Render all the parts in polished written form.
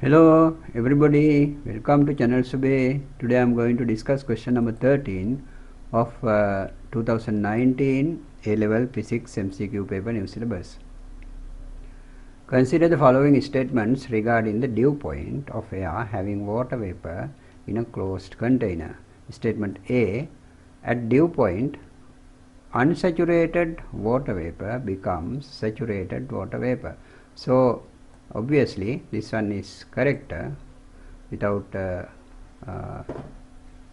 Hello everybody, welcome to channel Sube. Today I am going to discuss question number 13 of 2019 A-level Physics MCQ paper new syllabus. Consider the following statements regarding the dew point of air having water vapor in a closed container. Statement A: at dew point, unsaturated water vapor becomes saturated water vapor. So obviously this one is correct without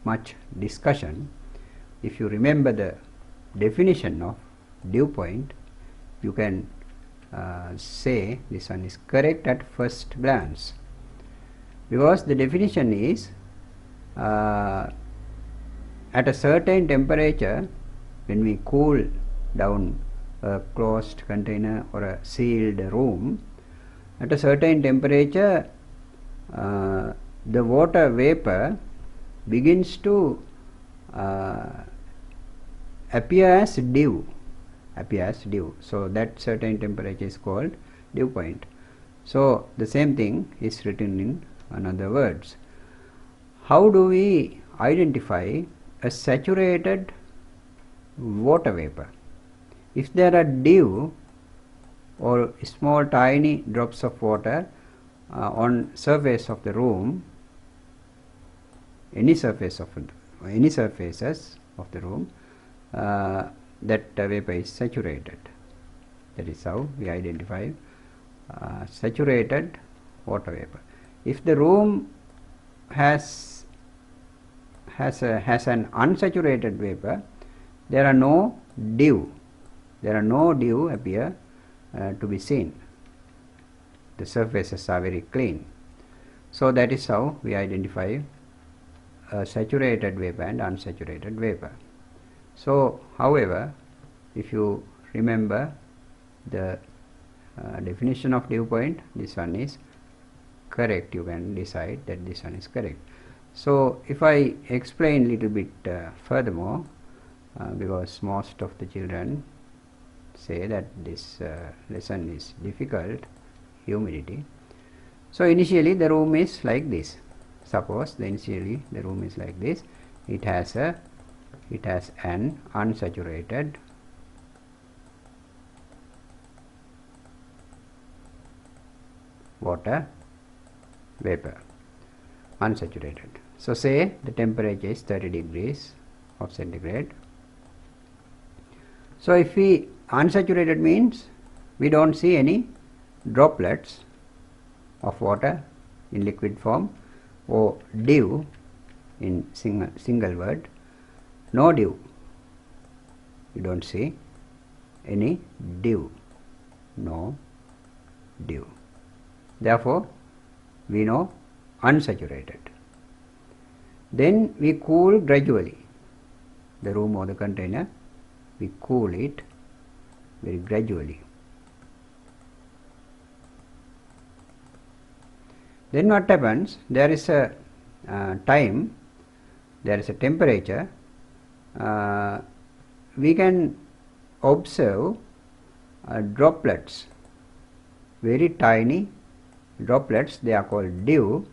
much discussion. If you remember the definition of dew point, you can say this one is correct at first glance, because the definition is at a certain temperature, when we cool down a closed container or a sealed room, at a certain temperature the water vapor begins to appear as dew. So that certain temperature is called dew point. So the same thing is written in another words. How do we identify a saturated water vapor? If there are dew or small tiny drops of water on surface of the room, any surfaces of the room, that vapor is saturated. That is how we identify saturated water vapor. If the room has an unsaturated vapor, there are no dew appear to be seen. The surfaces are very clean. So that is how we identify saturated vapor and unsaturated vapor. So however, if you remember the definition of dew point, this one is correct. You can decide that this one is correct. So if I explain little bit furthermore, because most of the children say that this lesson is difficult, humidity. So initially the room is like this. Suppose initially the room is like this. It has an unsaturated water vapor, unsaturated. So say the temperature is 30 degrees of centigrade. So if we unsaturated means we don't see any droplets of water in liquid form, or dew in single word, no dew. You don't see any dew, no dew. Therefore we know unsaturated. Then we cool gradually the room or the container. We cool it very gradually. Then what happens? There is a time, there is a temperature. We can observe droplets, very tiny droplets. They are called dew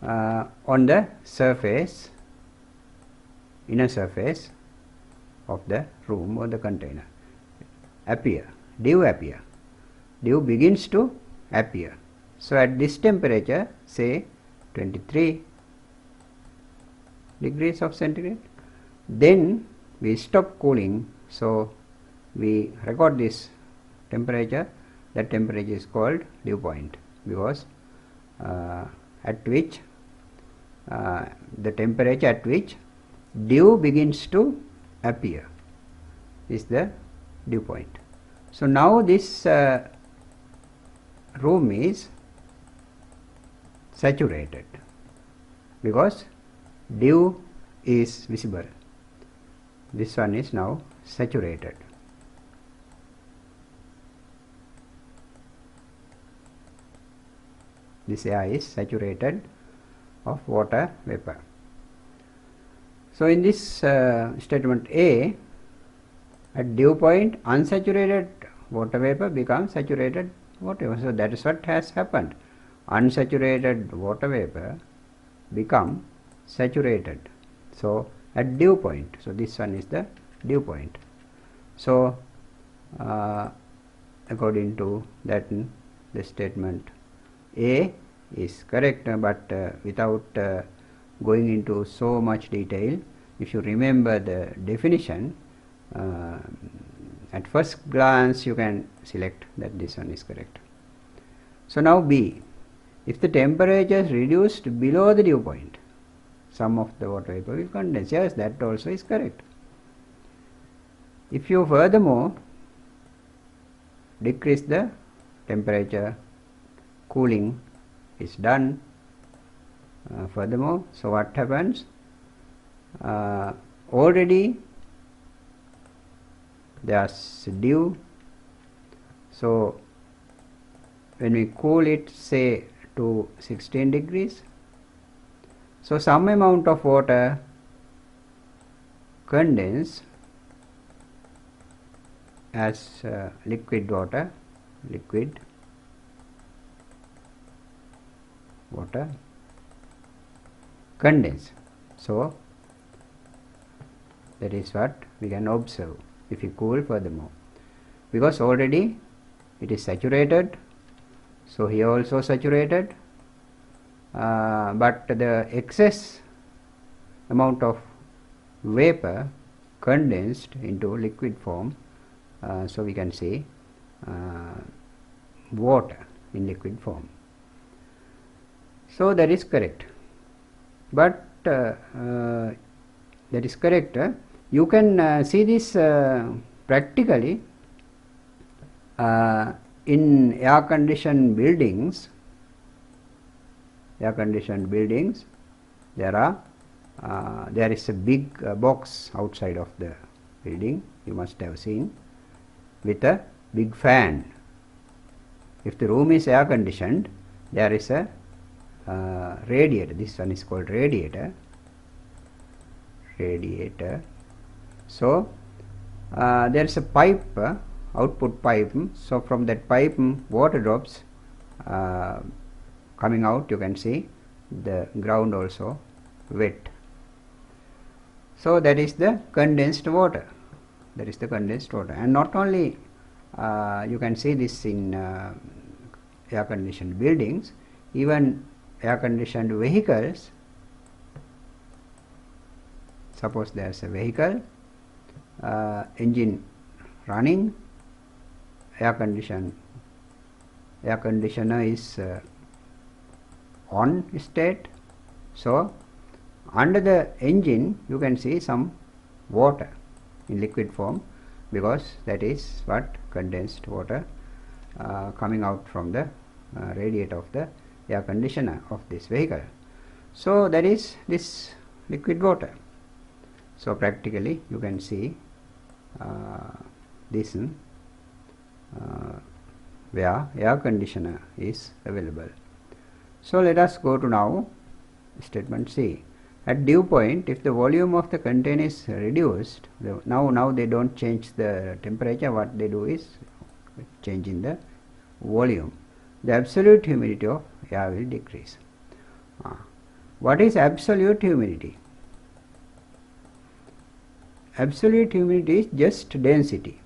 on the surface, inner surface of the room or the container. Dew begins to appear. So at this temperature, say 23 degrees of centigrade, then we stop cooling. So we record this temperature. That temperature is called dew point, because at which the temperature at which dew begins to appear is the dew point. So now this room is saturated because dew is visible. This one is now saturated. This air is saturated of water vapor. So in this statement A, at dew point unsaturated water vapor becomes saturated water vapor. So that is what has happened. Unsaturated water vapor become saturated. So at dew point. So this one is the dew point. So according to that, the statement A is correct, but without going into so much detail, if you remember the definition, at first glance you can select that this one is correct. So now B, if the temperature is reduced below the dew point, some of the water vapor will condense. Yes, that also is correct. If you furthermore decrease the temperature, cooling is done furthermore. So what happens? Already there's dew. So when we cool it, say to 16 degrees, so some amount of water condense as liquid water condense. So that is what we can observe if you cool furthermore, because already it is saturated. So here also saturated, but the excess amount of vapor condensed into liquid form, so we can say water in liquid form. So that is correct, but that is correct. You can see this practically in air-conditioned buildings. There is a big box outside of the building, you must have seen, with a big fan. If the room is air conditioned, there is a radiator. This one is called radiator. So there is a pipe, output pipe. So from that pipe, water drops coming out. You can see the ground also wet. So that is the condensed water. And not only you can see this in air conditioned buildings, even air conditioned vehicles. Suppose there is a vehicle, engine running, air conditioner is on state. So under the engine you can see some water in liquid form, because that is what condensed water coming out from the radiator of the air conditioner of this vehicle. So that is this liquid water. So practically you can see this where air conditioner is available. So let us go to now statement C. At dew point, if the volume of the container is reduced, now they don't change the temperature, what they do is changing the volume, the absolute humidity of air will decrease. What is absolute humidity? Absolute humidity is just density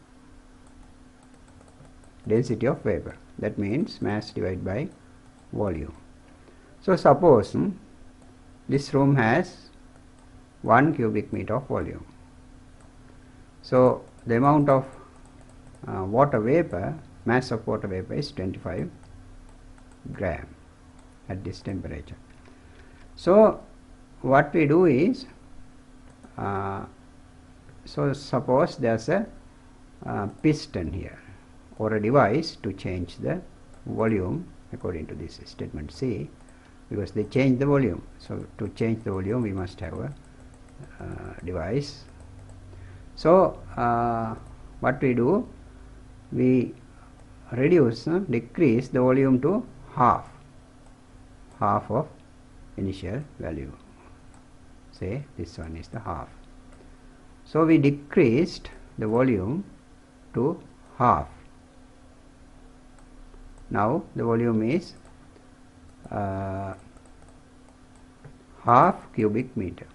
of vapor. That means mass divided by volume. So suppose this room has 1 cubic meter of volume. So the amount of water vapor, mass of water vapor is 25 gram at this temperature. So what we do is, so suppose there's a piston here, or a device to change the volume according to this statement C, because they change the volume. So to change the volume we must have a device. So what we do, we decrease the volume to half of initial value. Say this one is the half. So we decreased the volume to half. Now the volume is half cubic meter.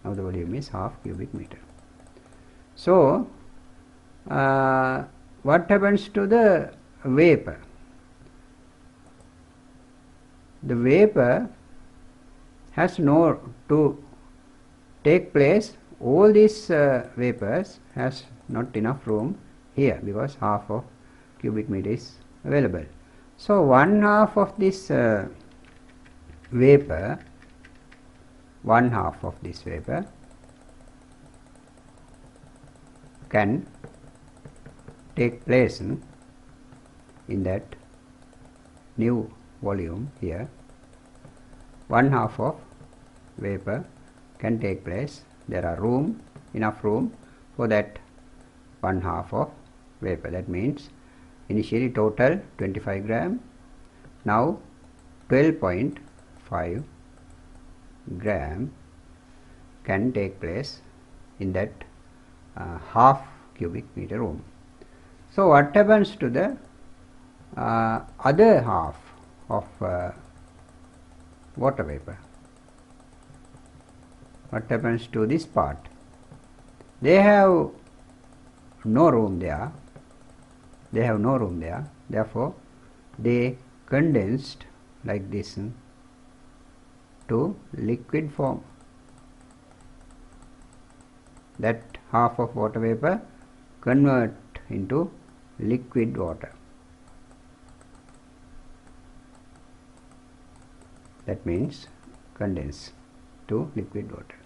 Now the volume is half cubic meter. So what happens to the vapor? The vapor has to take place. All these vapors has not enough room here because half of cubic meter is available. So one half of this vapor, can take place in that new volume here. One half of vapor can take place. There are enough room for that one half of vapor. That means initially total 25 gram, now 12.5 gram can take place in that half cubic meter room. So what happens to the other half of water vapor? What happens to this part? They have no room there. Therefore they condensed like this to liquid form. That half of water vapor convert into liquid water. That means condense to liquid water.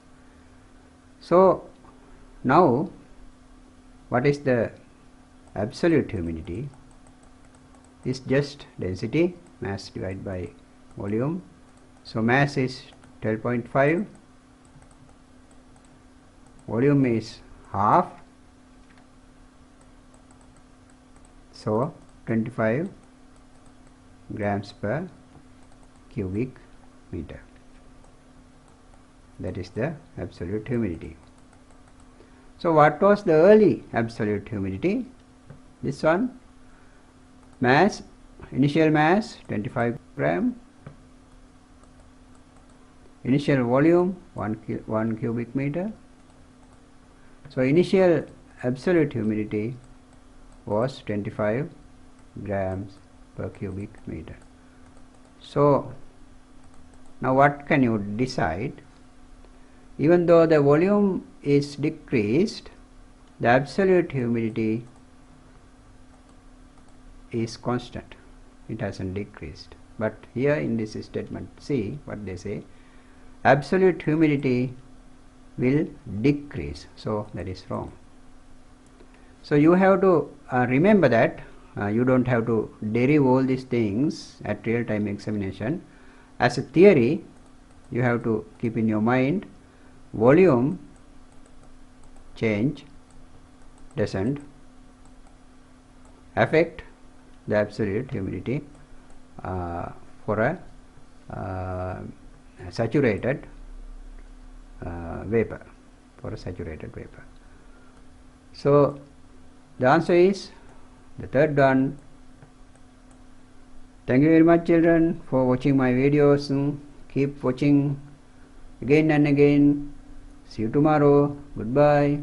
So now what is the absolute humidity? Is just density, mass divided by volume. So mass is 12.5, volume is half, so 25 grams per cubic meter. That is the absolute humidity. So what was the early absolute humidity? This one, mass, initial mass 25 gram, initial volume 1 cubic meter. So initial absolute humidity was 25 grams per cubic meter. So now what can you decide? Even though the volume is decreased, the absolute humidity is constant. It hasn't decreased. But here in this statement, see what they say, absolute humidity will decrease. So that is wrong. So you have to remember that. You don't have to derive all these things at real time examination. As a theory, you have to keep in your mind, volume change doesn't affect the absolute humidity for a saturated vapor. So the answer is the third one. Thank you very much, children, for watching my videos. Keep watching again and again. See you tomorrow. Goodbye.